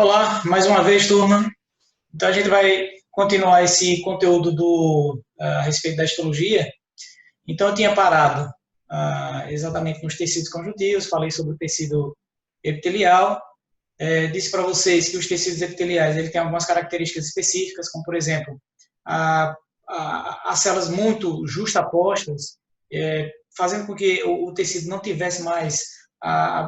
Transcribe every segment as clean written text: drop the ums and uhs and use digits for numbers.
Olá, mais uma vez, turma. Então, a gente vai continuar esse conteúdo a respeito da histologia. Então, eu tinha parado exatamente nos tecidos conjuntivos, falei sobre o tecido epitelial, disse para vocês que os tecidos epiteliais ele têm algumas características específicas, como, por exemplo, as células muito justapostas, fazendo com que o tecido não tivesse mais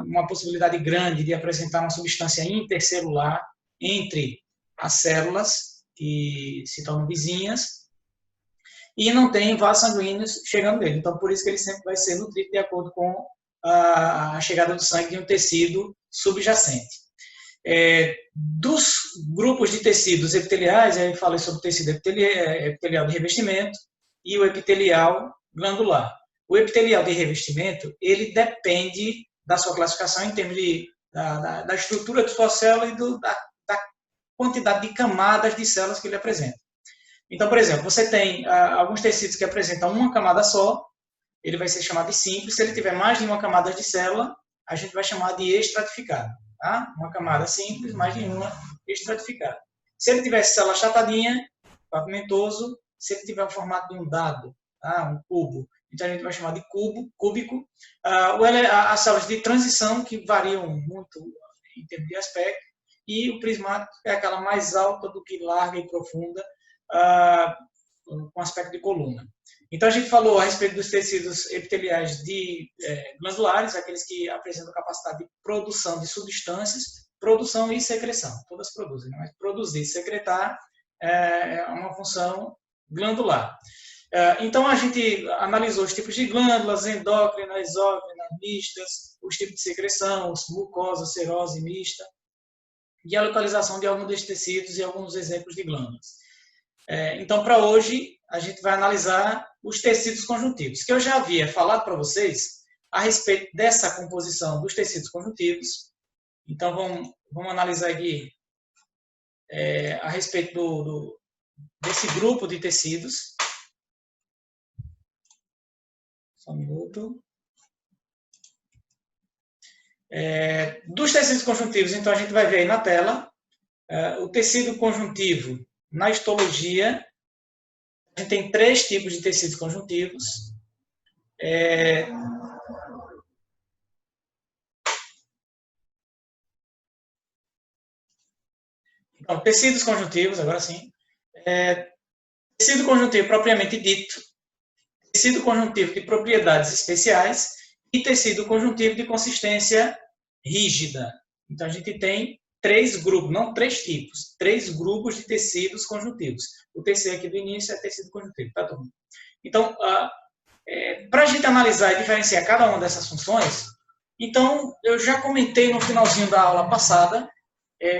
uma possibilidade grande de apresentar uma substância intercelular entre as células que se tornam vizinhas e não tem vasos sanguíneos chegando nele. Então, por isso que ele sempre vai ser nutrido de acordo com a chegada do sangue de um tecido subjacente. Dos grupos de tecidos epiteliais, eu falei sobre o tecido epitelial de revestimento e o epitelial glandular. O epitelial de revestimento, ele depende da sua classificação em termos da estrutura de sua célula e da quantidade de camadas de células que ele apresenta. Então, por exemplo, você tem alguns tecidos que apresentam uma camada só, ele vai ser chamado de simples. Se ele tiver mais de uma camada de célula, a gente vai chamar de estratificado. Tá? Uma camada simples, mais de uma estratificada. Se ele tiver célula achatadinha, pavimentoso, se ele tiver o formato de um dado, tá? Um cubo, então a gente vai chamar de cúbico. As células de transição, que variam muito em termos de aspecto, e o prismático é aquela mais alta do que larga e profunda, com aspecto de coluna. Então, a gente falou a respeito dos tecidos epiteliais glandulares, aqueles que apresentam capacidade de produção de substâncias, produção e secreção. Todas produzem, mas produzir e secretar é uma função glandular. Então, a gente analisou os tipos de glândulas, endócrinas, exócrinas, mistas, os tipos de secreção, mucosa, serose mista, e a localização de alguns desses tecidos e alguns exemplos de glândulas. Então, para hoje, a gente vai analisar os tecidos conjuntivos, que eu já havia falado para vocês a respeito dessa composição dos tecidos conjuntivos. Então, vamos analisar aqui a respeito desse grupo de tecidos. Só um minuto. Dos tecidos conjuntivos, então, a gente vai ver aí na tela o tecido conjuntivo na histologia. A gente tem 3 tipos de tecidos conjuntivos. Então, tecidos conjuntivos, agora sim. Tecido conjuntivo propriamente dito, tecido conjuntivo de propriedades especiais e tecido conjuntivo de consistência rígida. Então, a gente tem 3 grupos, não 3 tipos, 3 grupos de tecidos conjuntivos. O terceiro aqui do início é tecido conjuntivo, tá, turma? Então, para a gente analisar e diferenciar cada uma dessas funções, então, eu já comentei no finalzinho da aula passada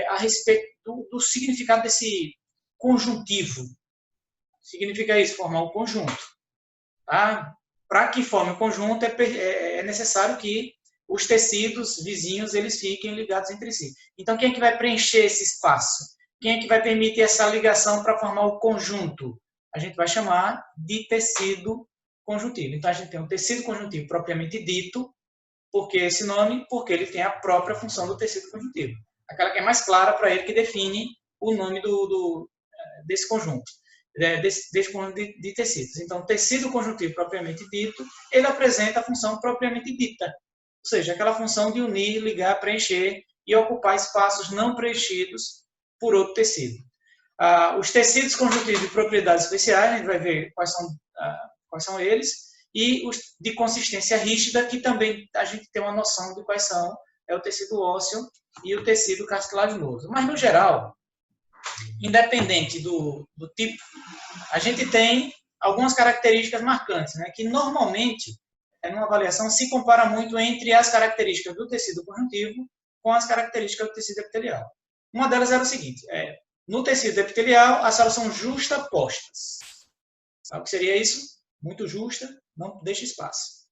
a respeito do significado desse conjuntivo. Significa isso, formar um conjunto. Tá? Para que forme um conjunto, é necessário que os tecidos vizinhos eles fiquem ligados entre si. Então, quem é que vai preencher esse espaço? Quem é que vai permitir essa ligação para formar o conjunto? A gente vai chamar de tecido conjuntivo. Então, a gente tem um tecido conjuntivo propriamente dito. Por que esse nome? Porque ele tem a própria função do tecido conjuntivo. Aquela que é mais clara para ele, que define o nome desse conjunto. Desse conjunto de tecidos. Então, tecido conjuntivo propriamente dito, ele apresenta a função propriamente dita. Ou seja, aquela função de unir, ligar, preencher e ocupar espaços não preenchidos por outro tecido. Os tecidos conjuntivos de propriedades especiais, a gente vai ver quais são eles, e os de consistência rígida, que também a gente tem uma noção de quais são, é o tecido ósseo e o tecido cartilaginoso. Mas, no geral, independente do tipo, a gente tem algumas características marcantes, né, que normalmente, numa avaliação, se compara muito entre as características do tecido conjuntivo com as características do tecido epitelial. Uma delas era o seguinte, no tecido epitelial, as células são justapostas. Sabe o que seria isso? Muito justa, não deixa espaço.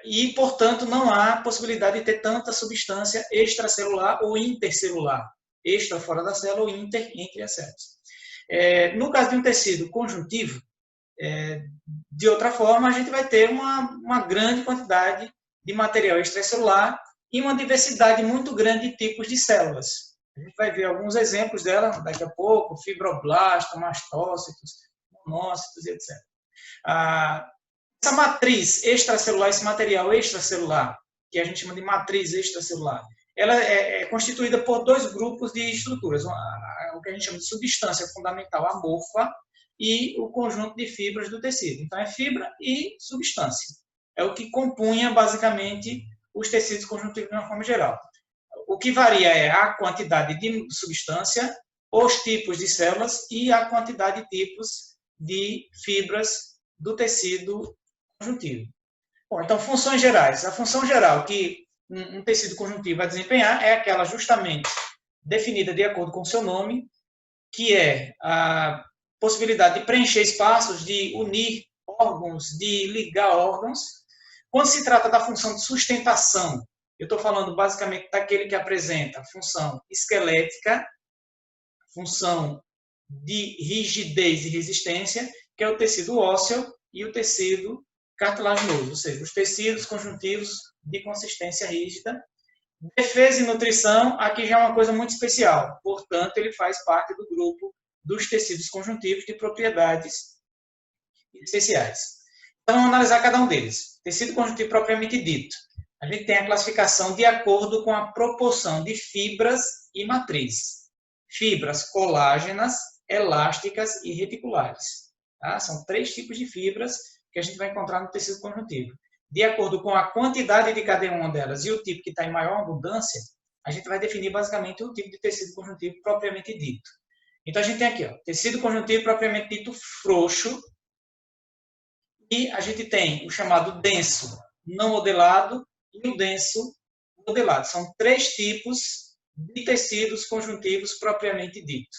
E, portanto, não há possibilidade de ter tanta substância extracelular ou intercelular. Extra fora da célula ou inter entre as células. No caso de um tecido conjuntivo, de outra forma, a gente vai ter uma grande quantidade de material extracelular e uma diversidade muito grande de tipos de células. A gente vai ver alguns exemplos dela daqui a pouco, fibroblastos, mastócitos, monócitos, etc. Essa matriz extracelular, esse material extracelular, que a gente chama de matriz extracelular, ela é constituída por dois grupos de estruturas, o que a gente chama de substância fundamental amorfa e o conjunto de fibras do tecido. Então, é fibra e substância. É o que compunha, basicamente, os tecidos conjuntivos de uma forma geral. O que varia é a quantidade de substância, os tipos de células e a quantidade de tipos de fibras do tecido conjuntivo. Bom, então, funções gerais. A função geral que um tecido conjuntivo vai desempenhar é aquela justamente definida de acordo com o seu nome, que é a possibilidade de preencher espaços, de unir órgãos, de ligar órgãos. Quando se trata da função de sustentação, eu estou falando basicamente daquele que apresenta função esquelética, função de rigidez e resistência, que é o tecido ósseo e o tecido cartilaginoso, ou seja, os tecidos conjuntivos de consistência rígida. Defesa e nutrição, aqui já é uma coisa muito especial, portanto, ele faz parte do grupo dos tecidos conjuntivos de propriedades especiais. Então, vamos analisar cada um deles. Tecido conjuntivo propriamente dito. A gente tem a classificação de acordo com a proporção de fibras e matriz. Fibras colágenas, elásticas e reticulares. Tá? São 3 tipos de fibras que a gente vai encontrar no tecido conjuntivo. De acordo com a quantidade de cada uma delas e o tipo que está em maior abundância, a gente vai definir basicamente o tipo de tecido conjuntivo propriamente dito. Então, a gente tem aqui, ó, tecido conjuntivo propriamente dito frouxo, e a gente tem o chamado denso não modelado e o denso modelado. São 3 tipos de tecidos conjuntivos propriamente dito.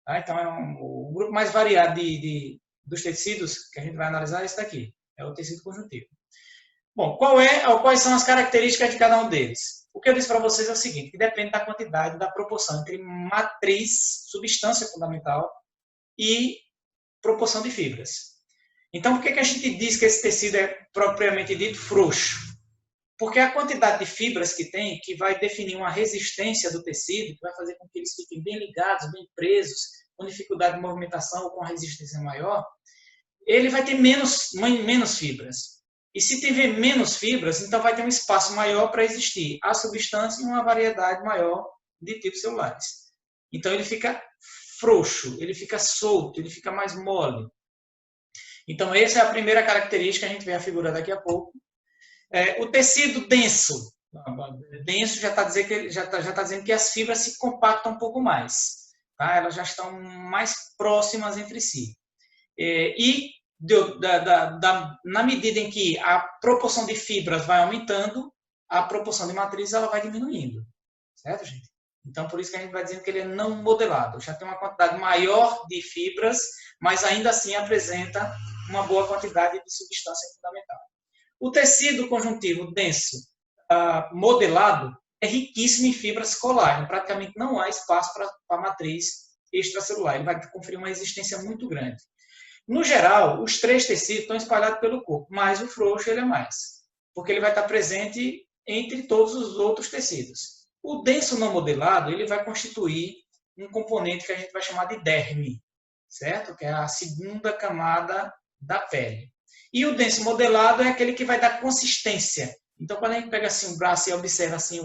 Tá? Então, o grupo mais variado dos tecidos que a gente vai analisar é esse daqui, é o tecido conjuntivo. Bom, quais são as características de cada um deles? O que eu disse para vocês é o seguinte, que depende da quantidade, da proporção entre matriz, substância fundamental, e proporção de fibras. Então, por que a gente diz que esse tecido é propriamente dito frouxo? Porque a quantidade de fibras que tem, que vai definir uma resistência do tecido, que vai fazer com que eles fiquem bem ligados, bem presos, com dificuldade de movimentação ou com uma resistência maior, ele vai ter menos fibras. E se tiver menos fibras, então vai ter um espaço maior para existir a substância e uma variedade maior de tipos celulares. Então ele fica frouxo, ele fica solto, ele fica mais mole. Então essa é a primeira característica, a gente vê a figura daqui a pouco. O tecido denso. Denso já está dizendo que as fibras se compactam um pouco mais. Tá? Elas já estão mais próximas entre si. Na medida em que a proporção de fibras vai aumentando, a proporção de matriz ela vai diminuindo. Certo, gente? Então, por isso que a gente vai dizendo que ele é não modelado. Já tem uma quantidade maior de fibras, mas ainda assim apresenta uma boa quantidade de substância fundamental. O tecido conjuntivo denso modelado é riquíssimo em fibras colágeno. Praticamente não há espaço para a matriz extracelular. Ele vai conferir uma resistência muito grande. No geral, os 3 tecidos estão espalhados pelo corpo, mas o frouxo ele é mais, porque ele vai estar presente entre todos os outros tecidos. O denso não modelado ele vai constituir um componente que a gente vai chamar de derme, certo? Que é a segunda camada da pele. E o denso modelado é aquele que vai dar consistência. Então, quando a gente pega assim o braço e observa assim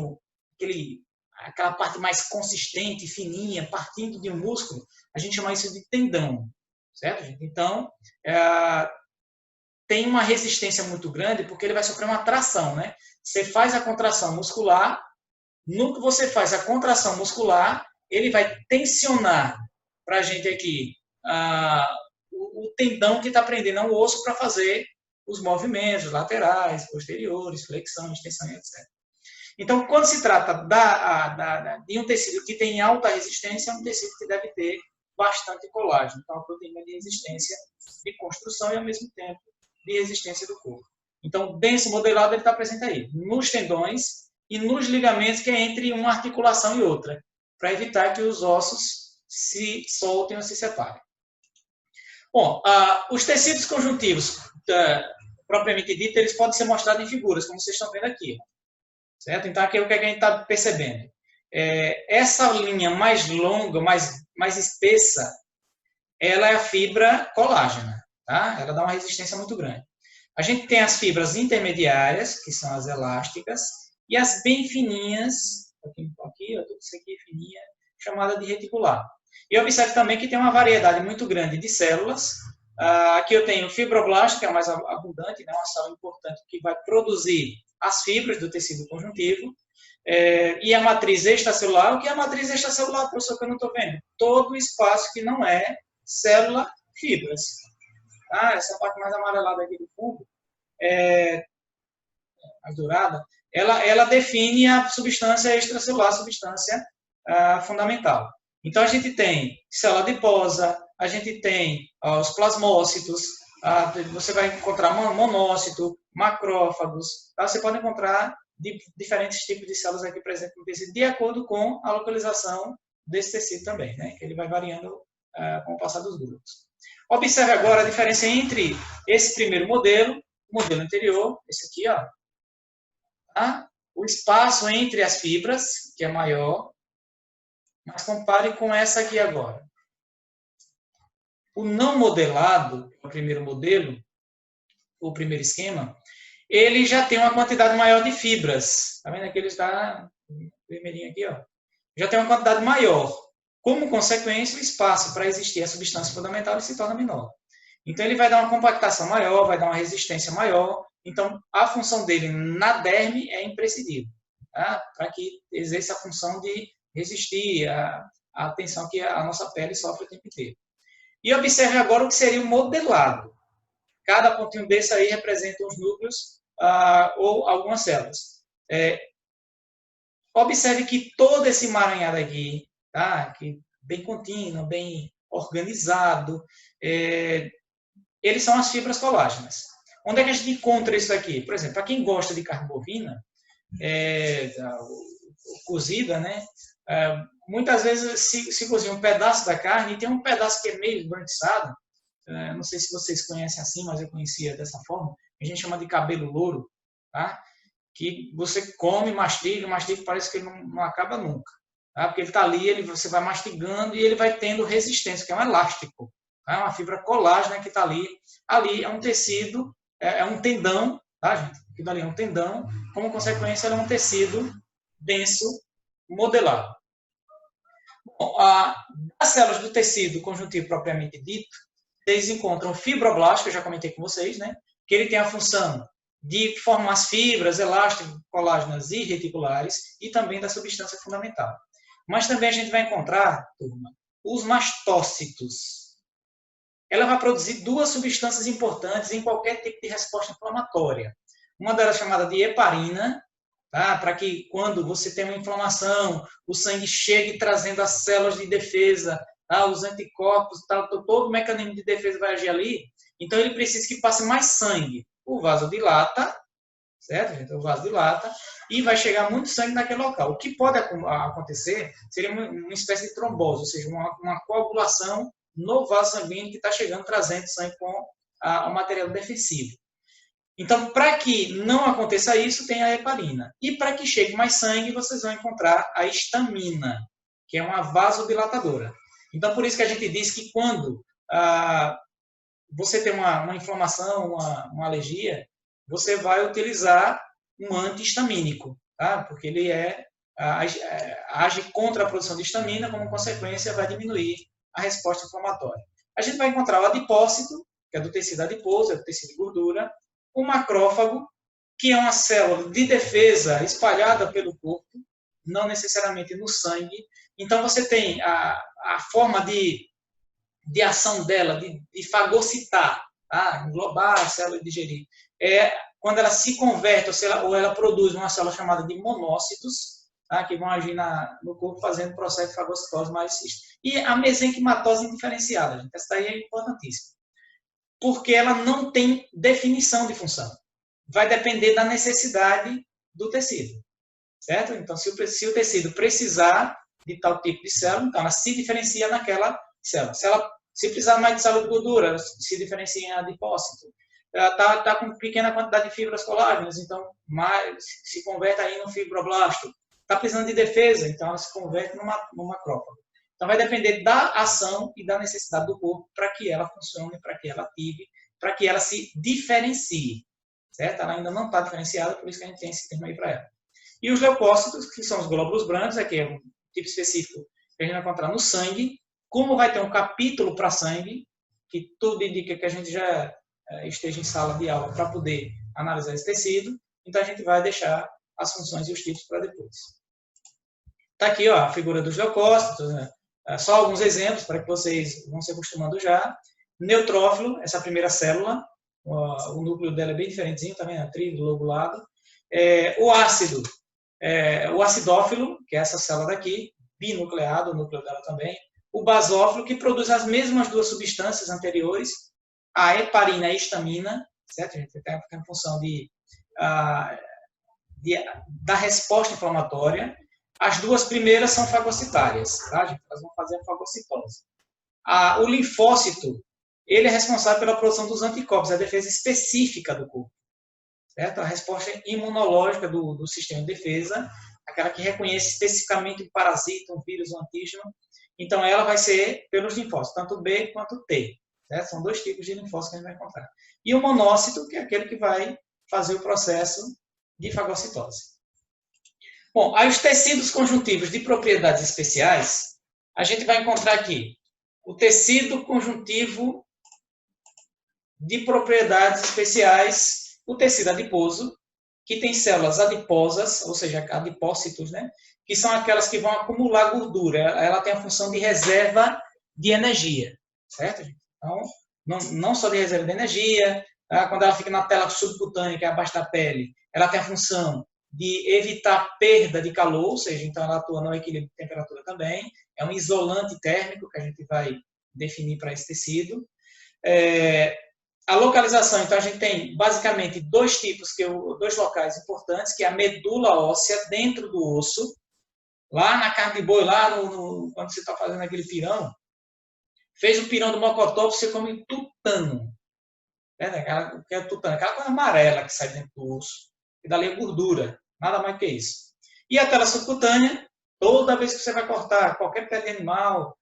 aquela parte mais consistente, fininha, partindo de um músculo, a gente chama isso de tendão. Certo, gente? Então, tem uma resistência muito grande porque ele vai sofrer uma tração, né? Você faz a contração muscular, no que você faz a contração muscular, ele vai tensionar para a gente aqui o tendão que está prendendo ao osso para fazer os movimentos laterais, posteriores, flexão, extensão, etc. Então, quando se trata de um tecido que tem alta resistência, é um tecido que deve ter bastante colágeno. Então, a proteína de resistência de construção e, ao mesmo tempo, de resistência do corpo. Então, denso modelado ele está presente aí, nos tendões e nos ligamentos, que é entre uma articulação e outra, para evitar que os ossos se soltem ou se separem. Bom, os tecidos conjuntivos, propriamente dito, eles podem ser mostrados em figuras, como vocês estão vendo aqui. certo? Então, aqui é o que a gente está percebendo. Essa linha mais longa, mais espessa, ela é a fibra colágena, tá? Ela dá uma resistência muito grande. A gente tem as fibras intermediárias, que são as elásticas, e as bem fininhas, aqui, tudo isso aqui é fininha, chamada de reticular. E observe também que tem uma variedade muito grande de células. Aqui eu tenho fibroblasto, que é a mais abundante, né? Uma célula importante que vai produzir as fibras do tecido conjuntivo. E a matriz extracelular. O que é a matriz extracelular, professor, que eu não estou vendo? Todo o espaço que não é célula fibras. Essa parte mais amarelada aqui do fundo, mais dourada, ela define a substância extracelular, a substância fundamental. Então, a gente tem célula adiposa, a gente tem os plasmócitos, você vai encontrar monócito, macrófagos, tá? Você pode encontrar diferentes tipos de células aqui presentes no tecido, de acordo com a localização desse tecido também, né? Que ele vai variando com o passar dos grupos. Observe agora a diferença entre esse primeiro modelo, o modelo anterior, esse aqui, ó, tá? O espaço entre as fibras, que é maior, mas compare com essa aqui agora. O não modelado, o primeiro modelo, o primeiro esquema, ele já tem uma quantidade maior de fibras. Está vendo aqui? Ele está vermelhinho aqui, ó. Já tem uma quantidade maior. Como consequência, o espaço para existir a substância fundamental se torna menor. Então, ele vai dar uma compactação maior, vai dar uma resistência maior. Então, a função dele na derme é imprescindível, tá? Para que exerça a função de resistir à tensão que a nossa pele sofre o tempo inteiro. E observe agora o que seria o modelado. Cada pontinho desse aí representa os núcleos ou algumas células. Observe que todo esse emaranhado aqui, tá? Que bem contínuo, bem organizado, eles são as fibras colágenas. Onde é que a gente encontra isso aqui? Por exemplo, para quem gosta de carne bovina, cozida, né? Muitas vezes se cozinha um pedaço da carne e tem um pedaço que é meio esbranquiçado. Não sei se vocês conhecem assim, mas eu conhecia dessa forma. A gente chama de cabelo louro, tá? Que você come, mastiga, parece que ele não acaba nunca. Tá? Porque ele está ali, você vai mastigando e ele vai tendo resistência, que é um elástico. Tá? Uma fibra colágena que está ali. Ali é um tecido, é um tendão, tá, gente? Aquilo ali é um tendão. Como consequência, ele é um tecido denso, modelado. Bom, as células do tecido conjuntivo propriamente dito, vocês encontram fibroblasto, que eu já comentei com vocês, né? Que ele tem a função de formar as fibras elásticas, colágenas e reticulares e também da substância fundamental. Mas também a gente vai encontrar, turma, os mastócitos. Ela vai produzir duas substâncias importantes em qualquer tipo de resposta inflamatória. Uma delas é chamada de heparina, tá? Para que quando você tem uma inflamação, o sangue chegue trazendo as células de defesa, tá? Os anticorpos, tá? Todo o mecanismo de defesa vai agir ali. Então ele precisa que passe mais sangue. O vaso dilata, certo, gente? O vaso dilata e vai chegar muito sangue naquele local. O que pode acontecer seria uma espécie de trombose, ou seja, uma coagulação no vaso sanguíneo que está chegando, trazendo sangue com o material defensivo. Então, para que não aconteça isso, tem a heparina. E para que chegue mais sangue, vocês vão encontrar a histamina, que é uma vasodilatadora. Então, por isso que a gente diz que quando você tem uma inflamação, uma alergia, você vai utilizar um antihistamínico, tá? Porque ele age contra a produção de histamina, como consequência vai diminuir a resposta inflamatória. A gente vai encontrar o adipócito, que é do tecido adiposo, é do tecido de gordura, o macrófago, que é uma célula de defesa espalhada pelo corpo, não necessariamente no sangue. Então, você tem a forma de ação dela, de fagocitar, tá? Englobar a célula e digerir. Quando ela se converte, ou ela produz uma célula chamada de monócitos, tá? Que vão agir no corpo fazendo o processo de fagocitose mais cisto. E a mesenquimatose indiferenciada, gente. Essa daí é importantíssima. Porque ela não tem definição de função. Vai depender da necessidade do tecido, certo? Então, se o tecido precisar de tal tipo de célula, então ela se diferencia naquela célula. Se precisar mais de célula de gordura, se diferencia em adipócito. está com pequena quantidade de fibras colágenas, então se converte aí no fibroblasto. Está precisando de defesa, então ela se converte numa macrófago. Então vai depender da ação e da necessidade do corpo para que ela funcione, para que ela ative, para que ela se diferencie. Certo? Ela ainda não está diferenciada, por isso que a gente tem esse termo aí para ela. E os leucócitos, que são os glóbulos brancos, aqui é um tipo específico que a gente vai encontrar no sangue. Como vai ter um capítulo para sangue, que tudo indica que a gente já esteja em sala de aula para poder analisar esse tecido, então a gente vai deixar as funções e os tipos para depois. Está aqui ó, a figura dos leucócitos, né? Só alguns exemplos para que vocês vão se acostumando já. Neutrófilo, essa primeira célula, o núcleo dela é bem diferentezinho, tá vendo? Trilobulado. O ácido, o acidófilo, que é essa célula daqui, binucleado, o núcleo dela também. O basófilo, que produz as mesmas duas substâncias anteriores, a heparina e a histamina, certo? A gente fica em função da resposta inflamatória. As duas primeiras são fagocitárias, tá, gente? Elas vão fazer a fagocitose. O linfócito, ele é responsável pela produção dos anticorpos, a defesa específica do corpo. Certo? A resposta imunológica do sistema de defesa, aquela que reconhece especificamente um parasita, um vírus, um antígeno. Então, ela vai ser pelos linfócitos, tanto B quanto T. Certo? São dois tipos de linfócitos que a gente vai encontrar. E o monócito, que é aquele que vai fazer o processo de fagocitose. Bom, aí os tecidos conjuntivos de propriedades especiais, a gente vai encontrar aqui o tecido conjuntivo de propriedades especiais, o tecido adiposo, que tem células adiposas, ou seja, adipócitos, né? Que são aquelas que vão acumular gordura. Ela tem a função de reserva de energia, certo? Então, não só de reserva de energia, tá? Quando ela fica na tela subcutânea, que é abaixo da pele, ela tem a função de evitar perda de calor, ou seja, então ela atua no equilíbrio de temperatura também. É um isolante térmico que a gente vai definir para esse tecido. A localização, então a gente tem basicamente dois tipos, dois locais importantes, que é a medula óssea dentro do osso, lá na carne de boi, lá quando você está fazendo aquele pirão, fez o pirão do mocotó, você come tutano. Aquela coisa amarela que sai dentro do osso. E dali é gordura, nada mais que isso. E a tela subcutânea, toda vez que você vai cortar qualquer pele de animal,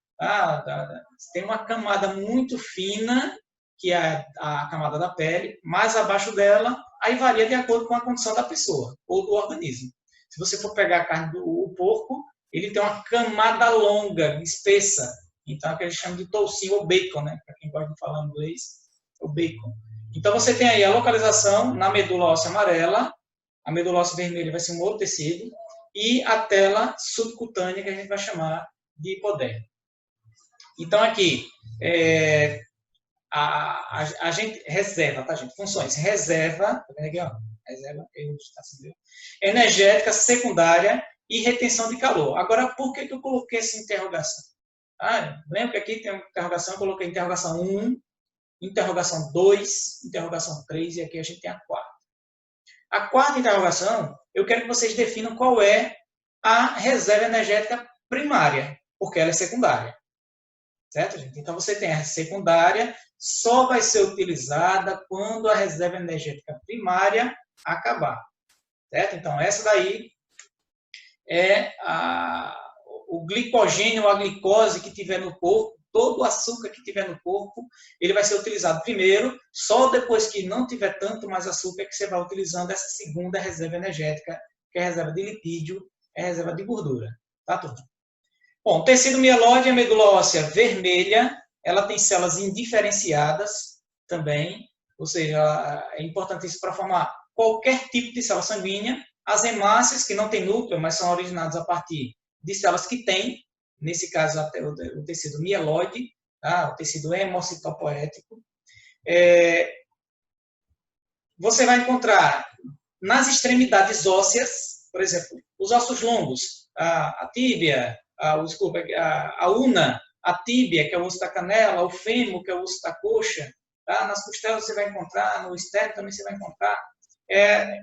tem uma camada muito fina, que é a camada da pele, mais abaixo dela, aí varia de acordo com a condição da pessoa ou do organismo. Se você for pegar a carne do porco, ele tem uma camada longa, espessa, então é o que eles chamam de toucinho ou bacon, né? Para quem gosta de falar inglês, é o bacon. Então você tem aí a localização na medula óssea amarela, a medula óssea vermelha vai ser um outro tecido, e a tela subcutânea, que a gente vai chamar de hipodérmica. Então aqui, a gente reserva, tá, gente? Funções. Reserva, tá vendo aqui, ó? Reserva energética secundária e retenção de calor. Agora, por que eu coloquei essa interrogação? Lembra que aqui tem uma interrogação, eu coloquei interrogação 1, interrogação 2, interrogação 3, e aqui a gente tem a quarta. A quarta interrogação, eu quero que vocês definam qual é a reserva energética primária, porque ela é secundária. Certo, gente? Então, você tem a secundária, só vai ser utilizada quando a reserva energética primária acabar. Certo? Então, essa daí é o glicogênio ou a glicose que tiver no corpo, todo o açúcar que tiver no corpo, ele vai ser utilizado primeiro, só depois que não tiver tanto mais açúcar que você vai utilizando essa segunda reserva energética, que é a reserva de lipídio, é a reserva de gordura. Tá, turma? Bom, tecido mieloide, a medula óssea vermelha, ela tem células indiferenciadas também, ou seja, é importante isso para formar qualquer tipo de célula sanguínea. As hemácias, que não têm núcleo, mas são originadas a partir de células que têm, nesse caso o tecido mieloide, tá? O tecido hemocitopoético. Você vai encontrar nas extremidades ósseas, por exemplo, os ossos longos, a tíbia, a una, a tíbia, que é o osso da canela, o fêmur, que é o osso da coxa, tá? Nas costelas você vai encontrar, no esternum também você vai encontrar.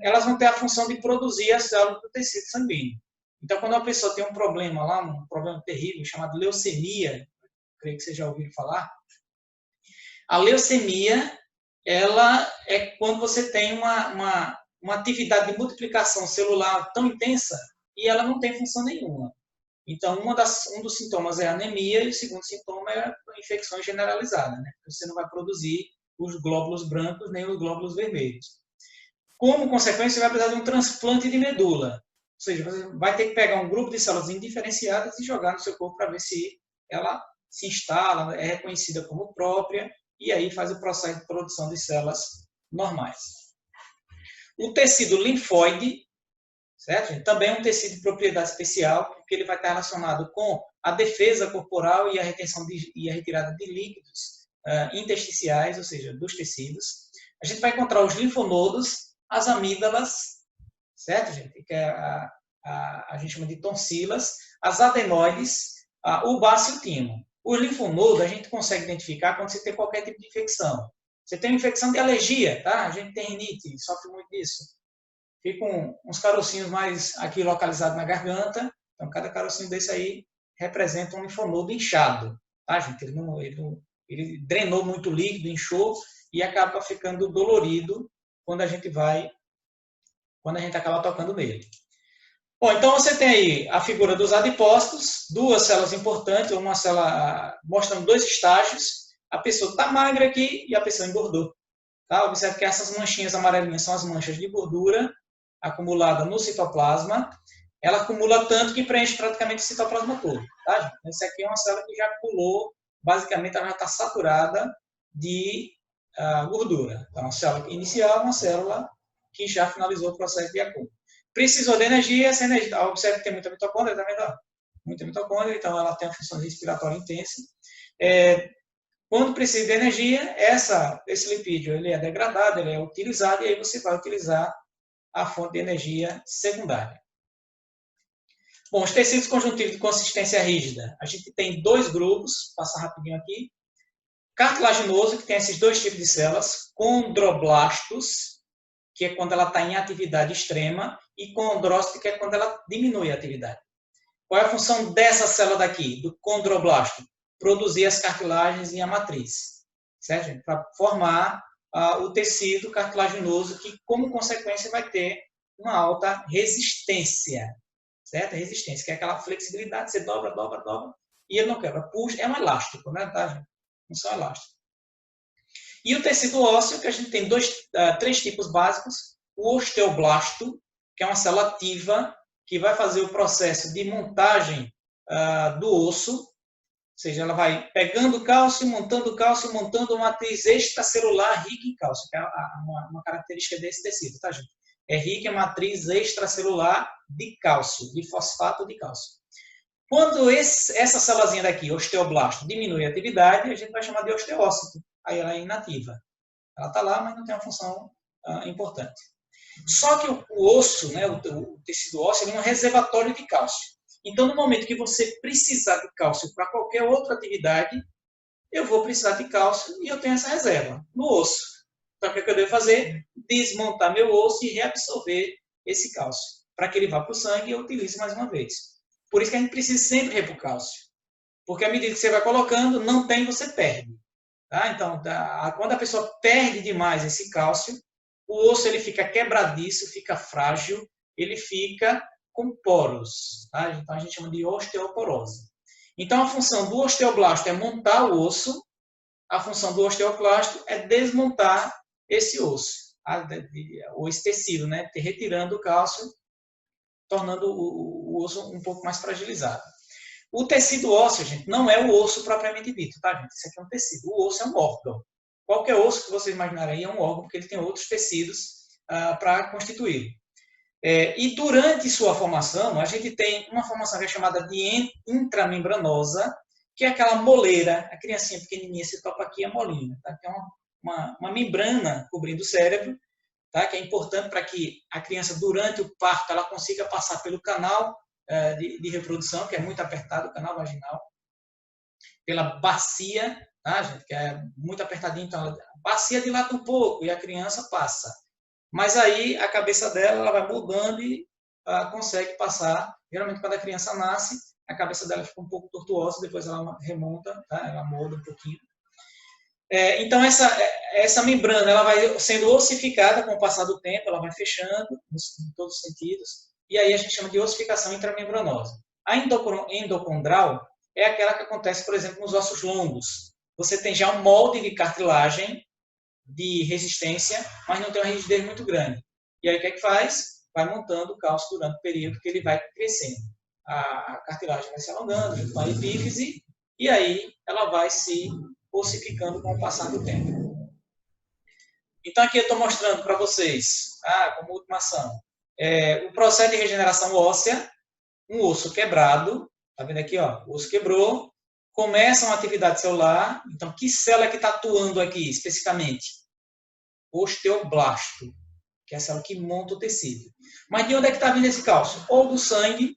Elas vão ter a função de produzir as células do tecido sanguíneo. Então, quando uma pessoa tem um problema lá, um problema terrível, chamado leucemia, creio que vocês já ouviram falar, a leucemia, ela é quando você tem uma atividade de multiplicação celular tão intensa e ela não tem função nenhuma. Então, um dos sintomas é a anemia e o segundo sintoma é a infecção generalizada, né? Você não vai produzir os glóbulos brancos nem os glóbulos vermelhos. Como consequência, você vai precisar de um transplante de medula. Ou seja, você vai ter que pegar um grupo de células indiferenciadas e jogar no seu corpo para ver se ela se instala, é reconhecida como própria, e aí faz o processo de produção de células normais. O tecido linfóide, certo? Também é um tecido de propriedade especial, porque ele vai estar relacionado com a defesa corporal e a retenção e a retirada de líquidos intersticiais, ou seja, dos tecidos. A gente vai encontrar os linfonodos, as amígdalas, certo, gente? Que a gente chama de tonsilas, as adenoides, o bácio e o timo. O linfonodo a gente consegue identificar quando você tem qualquer tipo de infecção. Você tem uma infecção de alergia, tá? A gente tem rinite, sofre muito disso. Ficam uns carocinhos mais aqui localizados na garganta. Então, cada carocinho desse aí representa um linfonodo inchado, tá, gente? Ele drenou muito líquido, inchou e acaba ficando dolorido quando a gente acaba tocando nele. Bom, então você tem aí a figura dos adipócitos, duas células importantes, uma célula mostrando dois estágios. A pessoa está magra aqui e a pessoa engordou. Tá? Observe que essas manchinhas amarelinhas são as manchas de gordura acumulada no citoplasma. Ela acumula tanto que preenche praticamente o citoplasma todo. Tá? Essa aqui é uma célula que já pulou, basicamente ela já está saturada de gordura. Então, a célula inicial é uma célula que já finalizou o processo de acúmulo. Precisou de energia, essa energia, observe que tem muita mitocôndria, tá vendo? Muita mitocôndria, então ela tem uma função respiratória intensa. Quando precisa de energia, esse lipídio ele é degradado, ele é utilizado, e aí você vai utilizar a fonte de energia secundária. Bom, os tecidos conjuntivos de consistência rígida, a gente tem dois grupos, vou passar rapidinho aqui. Cartilaginoso, que tem esses dois tipos de células, condroblastos, que é quando ela está em atividade extrema, e condrócito, que é quando ela diminui a atividade. Qual é a função dessa célula daqui, do condroblasto? Produzir as cartilagens e a matriz, certo? Para formar o tecido cartilaginoso, que, como consequência, vai ter uma alta resistência, certo? Resistência, que é aquela flexibilidade, você dobra, dobra, dobra, e ele não quebra. Puxa, é um elástico, né? Tá, gente? Função elástica. E o tecido ósseo, que a gente tem três tipos básicos. O osteoblasto, que é uma célula ativa, que vai fazer o processo de montagem do osso, ou seja, ela vai pegando cálcio, montando uma matriz extracelular rica em cálcio, que é uma característica desse tecido, tá, gente? É rica em matriz extracelular de cálcio, de fosfato de cálcio. Quando essa célulazinha daqui, osteoblasto, diminui a atividade, a gente vai chamar de osteócito. Aí ela é inativa. Ela está lá, mas não tem uma função importante. Só que o osso, né, o tecido ósseo, é um reservatório de cálcio. Então, no momento que você precisar de cálcio para qualquer outra atividade, eu vou precisar de cálcio e eu tenho essa reserva no osso. Então, o que eu devo fazer? Desmontar meu osso e reabsorver esse cálcio, para que ele vá para o sangue e eu utilize mais uma vez. Por isso que a gente precisa sempre repor cálcio. Porque à medida que você vai colocando, não tem, você perde. Tá? Então, quando a pessoa perde demais esse cálcio, o osso ele fica quebradiço, fica frágil, ele fica com poros. Tá? Então, a gente chama de osteoporose. Então, a função do osteoblasto é montar o osso, a função do osteoclasto é desmontar esse osso, ou esse tecido, né? Retirando o cálcio, tornando o osso um pouco mais fragilizado. O tecido ósseo, gente, não é o osso propriamente dito, tá, gente? Isso aqui é um tecido. O osso é um órgão. Qualquer osso que vocês imaginarem é um órgão, porque ele tem outros tecidos para constituir. E durante sua formação, a gente tem uma formação que é chamada de intramembranosa, que é aquela moleira, a criancinha pequenininha se topa aqui, a molinha, tá? Que é uma membrana cobrindo o cérebro, tá? Que é importante para que a criança, durante o parto, ela consiga passar pelo canal de reprodução, que é muito apertado, o canal vaginal, pela bacia, tá, gente? Que é muito apertadinho, então a bacia dilata um pouco e a criança passa. Mas aí a cabeça dela ela vai mudando e consegue passar. Geralmente, quando a criança nasce, a cabeça dela fica um pouco tortuosa, depois ela remonta, tá? Ela molda um pouquinho. Então, essa membrana ela vai sendo ossificada com o passar do tempo, ela vai fechando em todos os sentidos, e aí a gente chama de ossificação intramembranosa. A endocondral é aquela que acontece, por exemplo, nos ossos longos. Você tem já um molde de cartilagem de resistência, mas não tem uma rigidez muito grande. E aí o que é que faz? Vai montando o cálcio durante o período que ele vai crescendo. A cartilagem vai se alongando junto com a epífise, e aí ela vai se ossificando com o passar do tempo. Então aqui eu estou mostrando para vocês, como última ação, o processo de regeneração óssea, um osso quebrado, tá vendo aqui, ó, o osso quebrou, começa uma atividade celular, então que célula que está atuando aqui especificamente? Osteoblasto, que é a célula que monta o tecido. Mas de onde é que está vindo esse cálcio? Ou do sangue,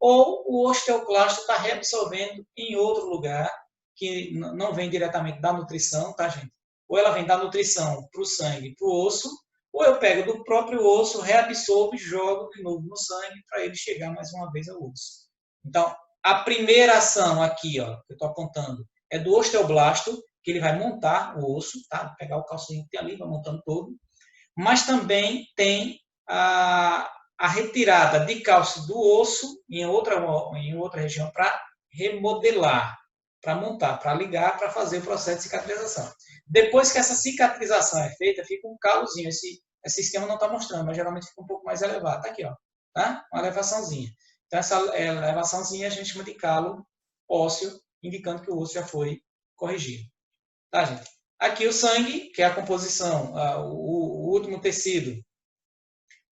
ou o osteoclasto está reabsorvendo em outro lugar, que não vem diretamente da nutrição, tá, gente? Ou ela vem da nutrição para o sangue, para o osso, ou eu pego do próprio osso, reabsorvo e jogo de novo no sangue para ele chegar mais uma vez ao osso. Então, a primeira ação aqui, ó, que eu estou apontando, é do osteoblasto, que ele vai montar o osso, tá? Vou pegar o calcinho que tem ali, vai montando todo. Mas também tem a retirada de cálcio do osso em outra região para remodelar, para montar, para ligar, para fazer o processo de cicatrização. Depois que essa cicatrização é feita, fica um calozinho. Esse esquema não está mostrando, mas geralmente fica um pouco mais elevado. Está aqui, ó, tá? Uma elevaçãozinha. Então, essa elevaçãozinha a gente chama de calo ósseo, indicando que o osso já foi corrigido. Tá, gente? Aqui o sangue, que é a composição, o último tecido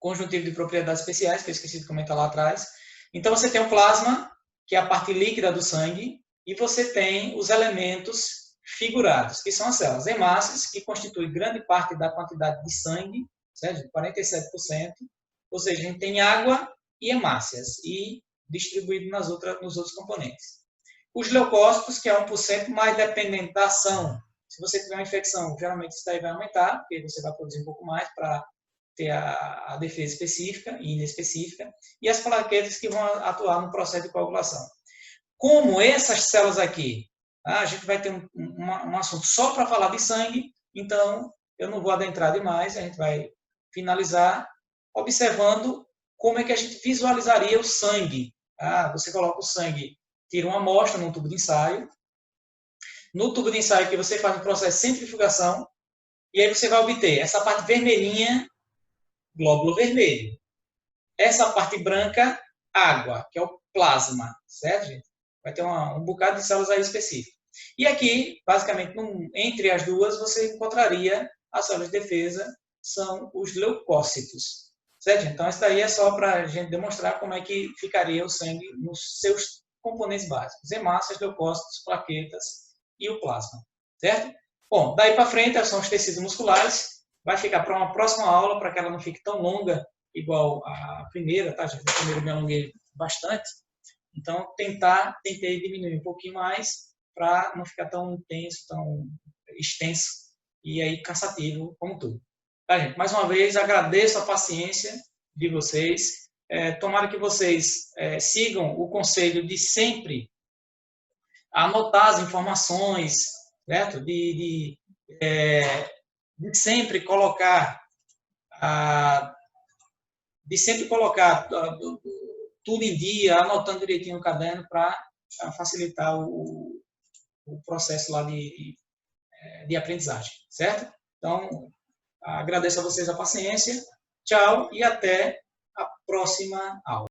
conjuntivo de propriedades especiais, que eu esqueci de comentar lá atrás. Então, você tem o plasma, que é a parte líquida do sangue, e você tem os elementos figurados, que são as células hemácias, que constituem grande parte da quantidade de sangue, certo? 47%, ou seja, a gente tem água e hemácias, e distribuído nos outros componentes. Os leucócitos, que é 1%, mais dependente da ação. Se você tiver uma infecção, geralmente isso daí vai aumentar, porque você vai produzir um pouco mais para ter a defesa específica e inespecífica, e as plaquetas que vão atuar no processo de coagulação. Como essas células aqui, a gente vai ter um assunto só para falar de sangue, então eu não vou adentrar demais, a gente vai finalizar observando como é que a gente visualizaria o sangue. Você coloca o sangue, tira uma amostra num tubo de ensaio. No tubo de ensaio que você faz um processo de centrifugação, e aí você vai obter essa parte vermelhinha, glóbulo vermelho. Essa parte branca, água, que é o plasma, certo, gente? Vai ter um bocado de células aí específicas. E aqui, basicamente, entre as duas, você encontraria as células de defesa, são os leucócitos, certo? Então, isso daí é só para a gente demonstrar como é que ficaria o sangue nos seus componentes básicos: hemácias, leucócitos, plaquetas e o plasma, certo? Bom, daí para frente são os tecidos musculares. Vai ficar para uma próxima aula, para que ela não fique tão longa igual a primeira, tá, gente? A primeira eu me alonguei bastante. Então, tentei diminuir um pouquinho mais para não ficar tão intenso, tão extenso e aí cansativo como tudo. Tá, gente? Mais uma vez, agradeço a paciência de vocês. Tomara que vocês sigam o conselho de sempre anotar as informações, certo? De sempre colocar tudo em dia, anotando direitinho no caderno para facilitar o processo lá de aprendizagem, certo? Então, agradeço a vocês a paciência, tchau e até a próxima aula.